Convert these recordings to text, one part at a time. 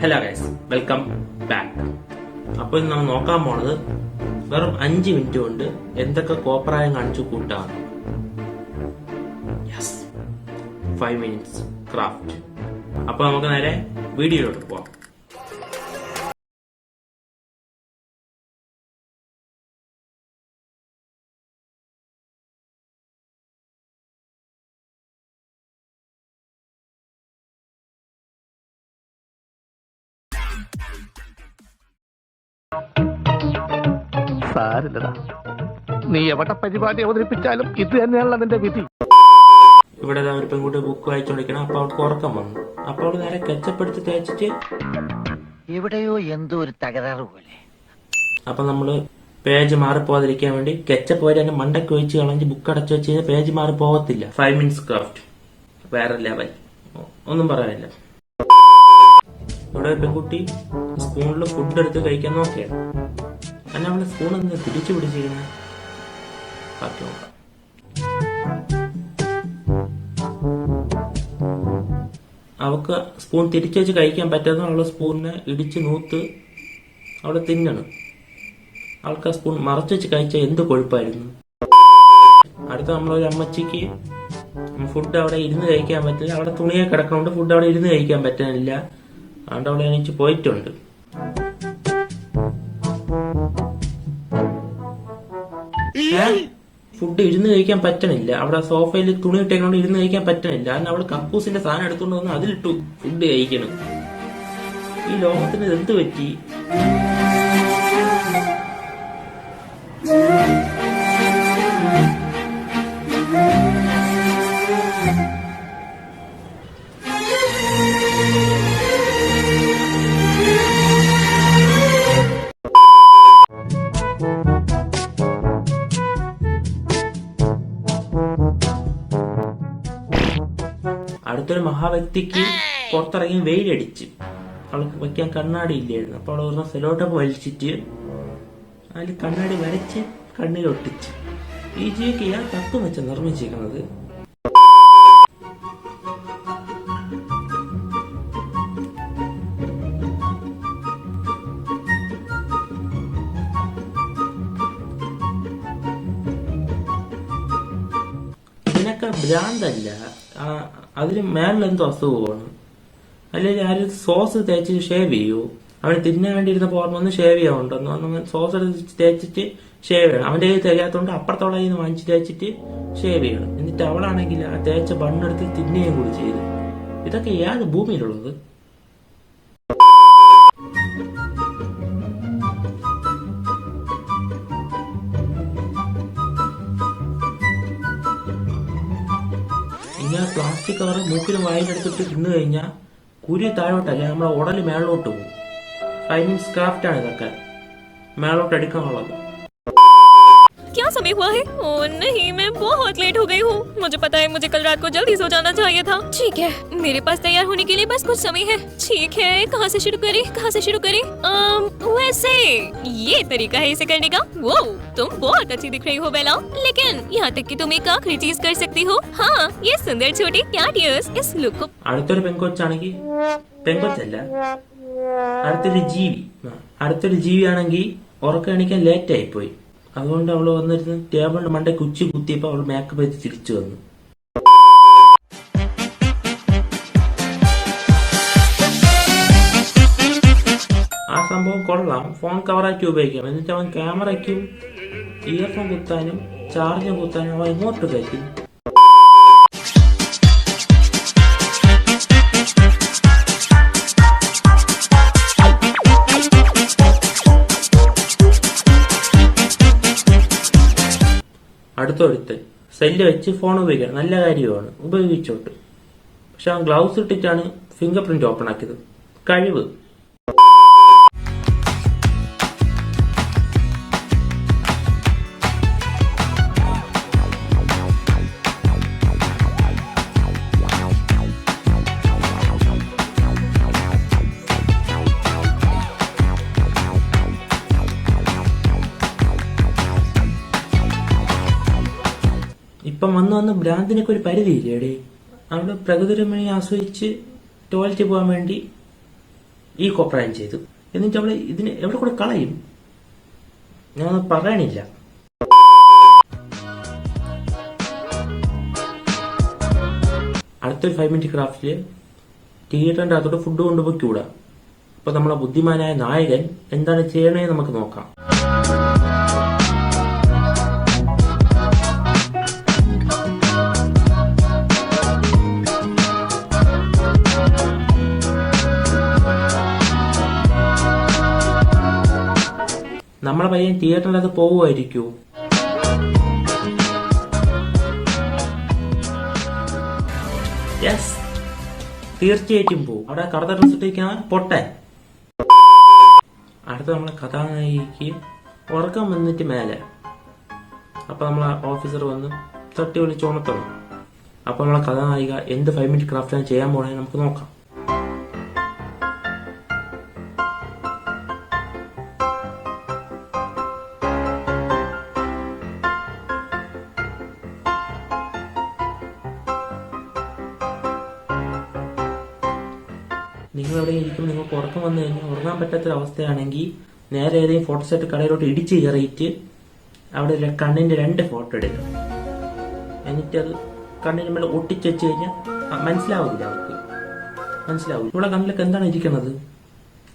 Hello guys, welcome back. അപ്പോൾ ഇന്ന് നമ്മൾ നോക്കാൻ പോണത് വെറും 5 മിനിറ്റ് കൊണ്ട് എന്തൊക്കെ കോപ്രായം കാണിച്ചു കൂട്ടാം. 5 minutes ക്രാഫ്റ്റ്. അപ്പോൾ നമുക്ക് നേരെ വീഡിയോയിലോട്ട് പോവാം. സാരില്ലടാ, നീ എവിടെ പരിപാടി അവതരിപ്പിച്ചാലും ഇത് തന്നെയാണല്ലോ നിന്റെ വിധി. ഇവിടെ ഒരു പെൺകുട്ടി ബുക്ക് വായിച്ചോണ്ടിരിക്കണം. അപ്പൊ അവൾക്ക് ഉറക്കം വന്നു. അപ്പൊ അവള് നേരെ കെച്ചപ്പെടുത്ത് തേച്ചിട്ട് എവിടെയോ എന്തോ ഒരു തകരാറ് പോലെ. അപ്പൊ നമ്മള് പേജ് മാറിപ്പോകാതിരിക്കാൻ വേണ്ടി കെച്ചപ്പ് വരെ തന്നെ മണ്ടയ്ക്ക് ഒഴിച്ച് കളഞ്ഞ് ബുക്ക് അടച്ചു വെച്ച് കഴിഞ്ഞാൽ പേജ് മാറി പോകത്തില്ല. 5 minutes ക്രാഫ്റ്റ് വേറെ ലെവൽ, ഒന്നും പറയാനില്ല. ഇവിടെ പെൺകുട്ടി സ്പൂണിൽ ഫുഡ് എടുത്ത് കഴിക്കാൻ നോക്കിയാണ്. അല്ല, അവള് സ്പൂൺ എന്താ തിരിച്ചു പിടിച്ചിരിക്കുന്നത്? ബാക്കി നോക്കാം. അവക്ക് സ്പൂൺ തിരിച്ചു വെച്ച് കഴിക്കാൻ പറ്റാതെ അവള് സ്പൂണിനെ ഇടിച്ച് നൂത്ത് അവിടെ തിന്നണം. അവൾക്ക് ആ സ്പൂൺ മറച്ചു വെച്ച് കഴിച്ചാൽ എന്ത് കൊഴുപ്പായിരുന്നു. അടുത്ത നമ്മളൊരു അമ്മച്ചിക്ക് ഫുഡ് അവിടെ ഇരുന്ന് കഴിക്കാൻ പറ്റില്ല. അവിടെ തുണിയെ കിടക്കണോണ്ട് ഫുഡ് അവിടെ ഇരുന്ന് കഴിക്കാൻ പറ്റുന്നില്ല. അതുകൊണ്ട് അവളെ എണീച്ച് പോയിട്ടുണ്ട്. ഫുഡ് ഇരുന്ന് കഴിക്കാൻ പറ്റണില്ല. അവിടെ സോഫയിൽ തുണി ഇട്ടേക്കൊണ്ട് ഇരുന്ന് കഴിക്കാൻ പറ്റണില്ല. കാരണം അവള് കക്കൂസിന്റെ സാധനം എടുത്തുകൊണ്ട് വന്ന് അതിലിട്ടു ഫുഡ് കഴിക്കണം. ഈ ലോകത്തിന് എന്ത് പറ്റി? അടുത്തൊരു മഹാവ്യക്തിക്ക് പുറത്തിറങ്ങി വെയിലടിച്ച് അവൾക്ക് വയ്ക്കാൻ കണ്ണാടി ഇല്ലായിരുന്നു. അപ്പൊ അവൾ പറഞ്ഞ സെലോട്ടപ്പ് വലിച്ചിട്ട് അതിൽ കണ്ണാടി വരച്ച് കണ്ണിലൊട്ടിച്ച്. ഈ ജീവിക്ക് ഇയാൾ തത്വം വെച്ച നിർമ്മിച്ചിരിക്കുന്നത്. ഇതിനൊക്കെ ഭ്രാന്തല്ല, അതിന് മേളിലെന്തോ അസുഖമാണ്. അല്ലെങ്കിൽ ആരും സോസ് തേച്ച് ഷേവ് ചെയ്യൂ. അവന് തിന്നാൻ വേണ്ടി ഇരുന്ന ഓർമ്മ ഒന്ന് ഷേവ് ചെയ്യാറുണ്ടെന്ന് സോസ് എടുത്ത് തേച്ചിട്ട് ഷേവ് ചെയ്യണം. അവന്റെ കയ്യിൽ തികയാത്തോണ്ട് അപ്പുറത്തോളം നിന്ന് വാങ്ങിച്ച് തേച്ചിട്ട് ഷേവ് ചെയ്യണം. എന്നിട്ട് അവളാണെങ്കിൽ ആ തേച്ച ബണ്ണെടുത്ത് തിന്നുകയും കൂടി ചെയ്തു. ഇതൊക്കെ ഏത് ഭൂമിയിലുള്ളത്? ഇങ്ങനെ പ്ലാസ്റ്റിക് കവർ മൂക്കിലും വായിലെടുത്തിട്ട് തിന്നു കഴിഞ്ഞാൽ കുരി താഴോട്ടല്ല, നമ്മളെ ഉടല് മേളോട്ട് പോകും. 5 minutes ക്രാഫ്റ്റ് ആണ് ഇതൊക്കെ, മേളോട്ട് എടുക്കാനുള്ളത്. क्या समय हुआ है? ओह नहीं, मैं बहुत लेट हो गई हूँ. मुझे पता है, मुझे कल रात को जल्दी सो जाना चाहिए था. ठीक है, मेरे पास तैयार होने के लिए बस कुछ समय है. ठीक है, कहाँ से शुरू करें? वैसे ये तरीका है इसे करने का. वो तुम बहुत अच्छी दिख रही हो बेला, लेकिन यहाँ तक कि तुम एक आखिरी चीज कर सकती हो. हाँ, ये सुंदर छोटी कैट इयर्स इस लुक को. അടുത്തൊരു പെങ്കൊച്ചാണെങ്കിൽ, പെങ്കൊച്ചല്ല, അടുത്തൊരു ജീവിയാണെങ്കിൽ ഉറക്കം എണീക്കാൻ ലേറ്റ് ആയി പോയി. അതുകൊണ്ട് അവള് വന്നിരുന്ന് ടേബിളിന്റെ മണ്ടയ്ക്ക് ഉച്ചി കുത്തിയപ്പോ അവള് മേക്കപ്പ് ചെയ്ത് തിരിച്ചു വന്നു. ആ സംഭവം കൊള്ളാം, ഫോൺ കവറാക്കി ഉപയോഗിക്കാം. എന്നിട്ട് അവൻ ക്യാമറയ്ക്കും ഇയർഫോൺ കുത്താനും ചാർജർ കുത്താനും അവൻ ഇങ്ങോട്ട് കയറ്റും. അടുത്തൊരുത്ത് സെല്ല് വെച്ച് ഫോൺ ഉപയോഗിക്കണം. നല്ല കാര്യമാണ്, ഉപയോഗിച്ചോട്ട്. പക്ഷെ അവൻ ഗ്ലൗസ് ഇട്ടിട്ടാണ് ഫിംഗർ പ്രിന്റ് ഓപ്പൺ ആക്കിയത്. കഴിവ്. ഇപ്പം വന്ന് ഭ്രാന്തിനൊക്കെ ഒരു പരിധിയില്ലേടേ. അവിടെ പ്രകൃതിരമണി ആസ്വദിച്ച് ടോയ്ലറ്റിൽ പോകാൻ വേണ്ടി ഈ കോപ്രായം ചെയ്തു. എന്നിട്ട് അവള് ഇതിന് എവിടെ കൂടെ കളയും? ഞാനൊന്നും പറയണില്ല. അടുത്തൊരു 5 മിനിറ്റ് ക്രാഫ്റ്റില് തിയേറ്ററിന്റെ അകത്തോട്ട് ഫുഡ് കൊണ്ടുപോയിക്കൂടാ. അപ്പൊ നമ്മളെ ബുദ്ധിമാനായ നായകൻ എന്താണ് ചെയ്യണേ നമുക്ക് നോക്കാം. നമ്മളെ പയ്യൻ തിയേറ്ററിനകത്ത് പോവുമായിരിക്കൂ. യെസ്, തീർച്ചയായിട്ടും പോവും. അവിടെ കറുത്ത ഡ്രസ് ഇട്ടിരിക്കുന്ന പൊട്ടെ. അടുത്ത നമ്മളെ കഥാനായിക്ക് ഉറക്കം വന്നിട്ട് മേലെ. അപ്പൊ നമ്മളെ ഓഫീസർ വന്ന് തട്ടി വിളിച്ച് ഉണർത്തണം. അപ്പൊ നമ്മളെ കഥാനായിക എന്ത് 5 മിനിറ്റ് ക്രാഫ്റ്റാണ് ചെയ്യാൻ പോണേ നമുക്ക് നോക്കാം. നിങ്ങൾ എവിടെ ഇരിക്കും, നിങ്ങൾക്ക് ഉറക്കം വന്നു കഴിഞ്ഞാൽ ഉറങ്ങാൻ പറ്റാത്തൊരവസ്ഥയാണെങ്കിൽ നേരെ ഏതെങ്കിലും ഫോട്ടോ സെറ്റ് കടയിലോട്ട് ഇടിച്ച് കയറിയിട്ട് അവിടെ കണ്ണിന്റെ 2 ഫോട്ടോ എടുക്കും. എന്നിട്ട് അത് കണ്ണിന് മേലെ ഒട്ടിച്ച് വെച്ച് കഴിഞ്ഞാൽ മനസ്സിലാവില്ല, അവർക്ക് മനസ്സിലാവില്ല ഇവിടെ കണ്ണിലൊക്കെ എന്താണ് ഇരിക്കുന്നത്.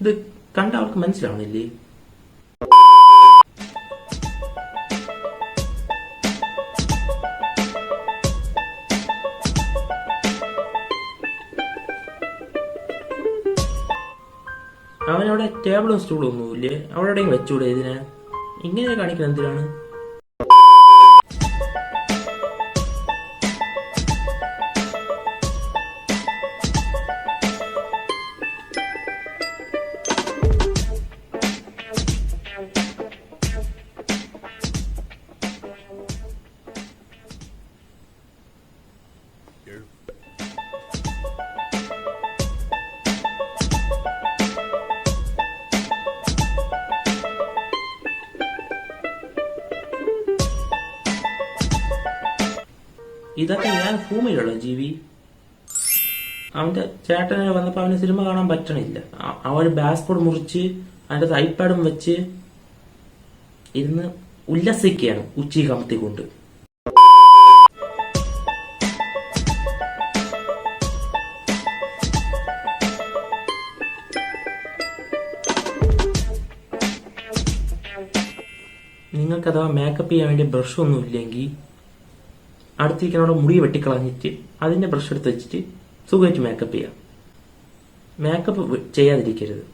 ഇത് കണ്ട അവർക്ക് മനസ്സിലാവണില്ലേ? അവനവിടെ ടേബിളും സ്റ്റൂളും ഒന്നുമില്ലേ? അവിടെ എവിടെയും വെച്ചൂടെ? ഇതിനെ ഇങ്ങനെ കാണിക്കുന്നത് എന്തിനാണ്? ഇതൊക്കെ ഞാൻ ഭൂമിയിലുള്ള ജീവി. അവന്റെ ചേട്ടനെ വന്നപ്പോ അവന് സിനിമ കാണാൻ പറ്റണില്ല. അവന് ബാസ്പോർട്ട് മുറിച്ച് അതിന്റെ ഐപാഡും വെച്ച് ഇരുന്ന് ഉല്ലസിക്കുകയാണ് ഉച്ചി കമത്തിക്കൊണ്ട്. നിങ്ങൾക്ക് അഥവാ മേക്കപ്പ് ചെയ്യാൻ വേണ്ടി ബ്രഷ് ഒന്നും ഇല്ലെങ്കിൽ അടുത്തിരിക്കുന്നവിടെ മുടി വെട്ടിക്കളഞ്ഞിട്ട് അതിന്റെ ബ്രഷ് എടുത്ത് വെച്ചിട്ട് സുഖമായിട്ട് മേക്കപ്പ് ചെയ്യാം. മേക്കപ്പ് ചെയ്യാതിരിക്കരുത്.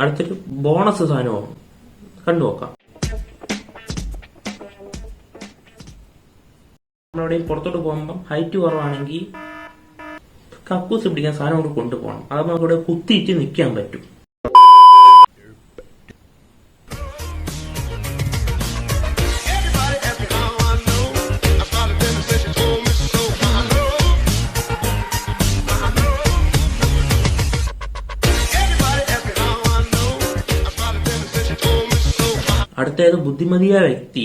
അടുത്തൊരു ബോണസ് സാധനമാണ്, കണ്ടുനോക്കാം. നമ്മളെവിടെയും പുറത്തോട്ട് പോകുമ്പം ഹൈറ്റ് കുറവാണെങ്കിൽ കക്കൂസ് പിടിക്കാൻ സാധനം കൂടെ കൊണ്ടുപോകണം. അത് നമുക്കിവിടെ കുത്തിയിട്ട് നിൽക്കാൻ പറ്റും. അടുത്തത് ബുദ്ധിമതിയായ വ്യക്തി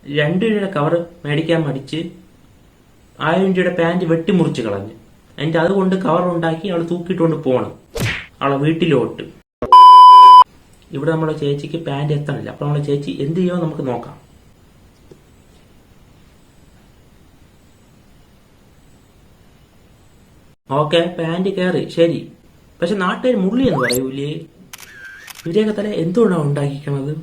2 രൂപയുടെ കവർ മേടിക്കാൻ മടിച്ച് 1000 രൂപയുടെ പാന്റ് വെട്ടിമുറിച്ച് കളഞ്ഞു. എന്നിട്ട് അതുകൊണ്ട് കവർ ഉണ്ടാക്കി അവൾ തൂക്കിയിട്ടുകൊണ്ട് പോകണം അവളെ വീട്ടിലോട്ട്. ഇവിടെ നമ്മളെ ചേച്ചിക്ക് പാന്റ് എത്തണില്ല. അപ്പൊ നമ്മളെ ചേച്ചി എന്ത് ചെയ്യുമോ നമുക്ക് നോക്കാം. ഓക്കെ, പാന്റ് കയറി, ശരി. പക്ഷെ നാട്ടുകാർ മുള്ളി എന്ന് പറയൂലേ? ഇവരെയൊക്കെ തല എന്തുകൊണ്ടാണ് ഉണ്ടാക്കിക്കണത്?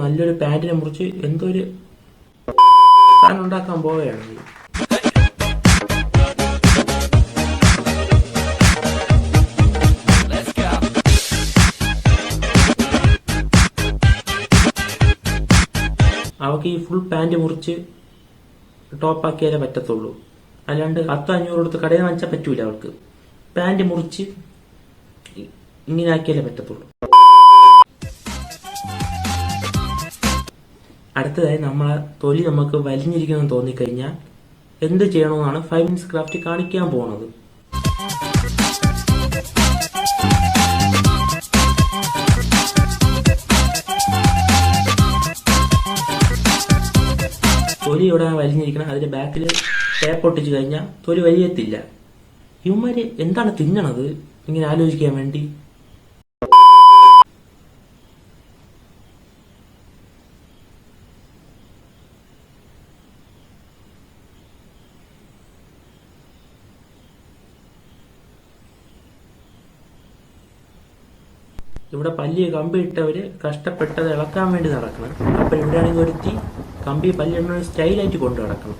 നല്ലൊരു പാന്റിനെ മുറിച്ച് എന്തോ ഒരു സാധനം ഉണ്ടാക്കാൻ പോവുകയാണ്. അവർക്ക് ഈ ഫുൾ പാന്റ് മുറിച്ച് ടോപ്പാക്കിയാലേ പറ്റത്തുള്ളൂ. അല്ലാണ്ട് 10-500 കൊടുത്ത് കടയിൽ വാങ്ങിച്ചാൽ പറ്റൂല. അവർക്ക് പാന്റ് മുറിച്ച് ഇങ്ങനെ ആക്കിയാലേ പറ്റത്തുള്ളൂ. അടുത്തതായി നമ്മളെ തൊലി നമുക്ക് വലിഞ്ഞിരിക്കുമെന്ന് തോന്നിക്കഴിഞ്ഞാൽ എന്ത് ചെയ്യണമെന്നാണ് 5 മിനിറ്റ്സ് ക്രാഫ്റ്റ് കാണിക്കാൻ പോകുന്നത്. തൊലി ഇവിടെ വലിഞ്ഞിരിക്കണം, അതിന്റെ ബാക്കിൽ ടേപ്പ് ഒട്ടിച്ചു കഴിഞ്ഞാൽ തൊലി വലിയത്തില്ല. ഇവന്മാര് എന്താണ് തിന്നണത് ഇങ്ങനെ ആലോചിക്കാൻ വേണ്ടി. ഇവിടെ പല്ലിയെ കമ്പി ഇട്ടവര് കഷ്ടപ്പെട്ടത് ഇളക്കാൻ വേണ്ടി നടക്കണം. അപ്പൊ ഇവിടെയാണെങ്കിൽ ഒരുത്തി കമ്പി പല്ലിടണ സ്റ്റൈലായിട്ട് കൊണ്ടു നടക്കണം.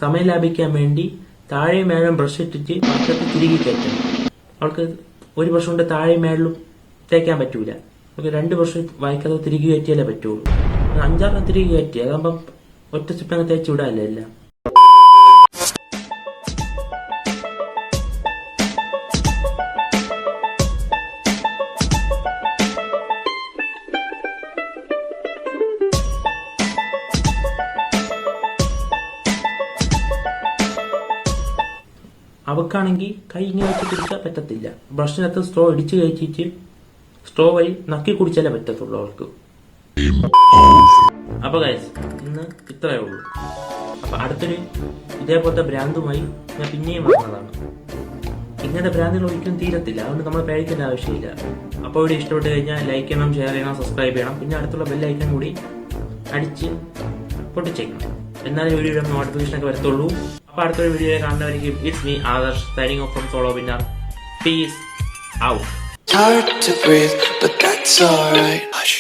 സമയം ലാഭിക്കാൻ വേണ്ടി താഴെ മേളും ബ്രഷ് ഇട്ടിട്ട് പക്കത്ത് തിരികെ കയറ്റണം. അവൾക്ക് ഒരു ബ്രഷ് കൊണ്ട് താഴെ മേളിലും തേക്കാൻ പറ്റൂല. അവൾക്ക് 2 ബ്രഷ് വായിക്കാതെ തിരികെ കയറ്റിയാലേ പറ്റുള്ളൂ. 5-6 തിരികെ കയറ്റി അതാകുമ്പം ഒറ്റ സ്റ്റിപ്പങ്ങ് തേച്ച് വിടാല്ലേ എല്ലാം. അവക്കാണെങ്കിൽ കൈ ഇങ്ങനെ വെച്ച് കുടിക്കാൻ പറ്റത്തില്ല. ബ്രഷിനകത്ത് സ്ട്രോ ഇടിച്ചു കയറ്റിയിട്ട് സ്ട്രോ വഴി നക്കി കുടിച്ചാലേ പറ്റത്തുള്ളൂ അവൾക്ക്. അപ്പൊ ഗൈസ് ഇന്ന് ഇത്രയേ ഉള്ളൂ. അപ്പൊ അടുത്തൊരു ഇതേപോലത്തെ ഭ്രാന്തുമായി ഞാൻ പിന്നെയും വന്നതാണ്. ഇങ്ങനത്തെ ഭ്രാന്തുകൾ ഒരിക്കലും തീരത്തില്ല, അതുകൊണ്ട് നമ്മൾ പേടിക്കേണ്ട ആവശ്യമില്ല. അപ്പോൾ ഇവിടെ ഇഷ്ടപ്പെട്ട് കഴിഞ്ഞാൽ ലൈക്ക് ചെയ്യണം, ഷെയർ ചെയ്യണം, സബ്സ്ക്രൈബ് ചെയ്യണം. പിന്നെ അടുത്തുള്ള ബെല്ലൈക്കൺ കൂടി അടിച്ച് പൊട്ടിച്ചേക്കണം. എന്നാലും വീഡിയോയുടെ നോട്ടിഫിക്കേഷൻ ഒക്കെ വരത്തുള്ളൂ. അപ്പൊ അടുത്തൊരു വീഡിയോ കാണുന്നവരിക്കും it's me Adarsh signing off from solo winner. Peace out. Hard to breathe, but that's alright. Hush.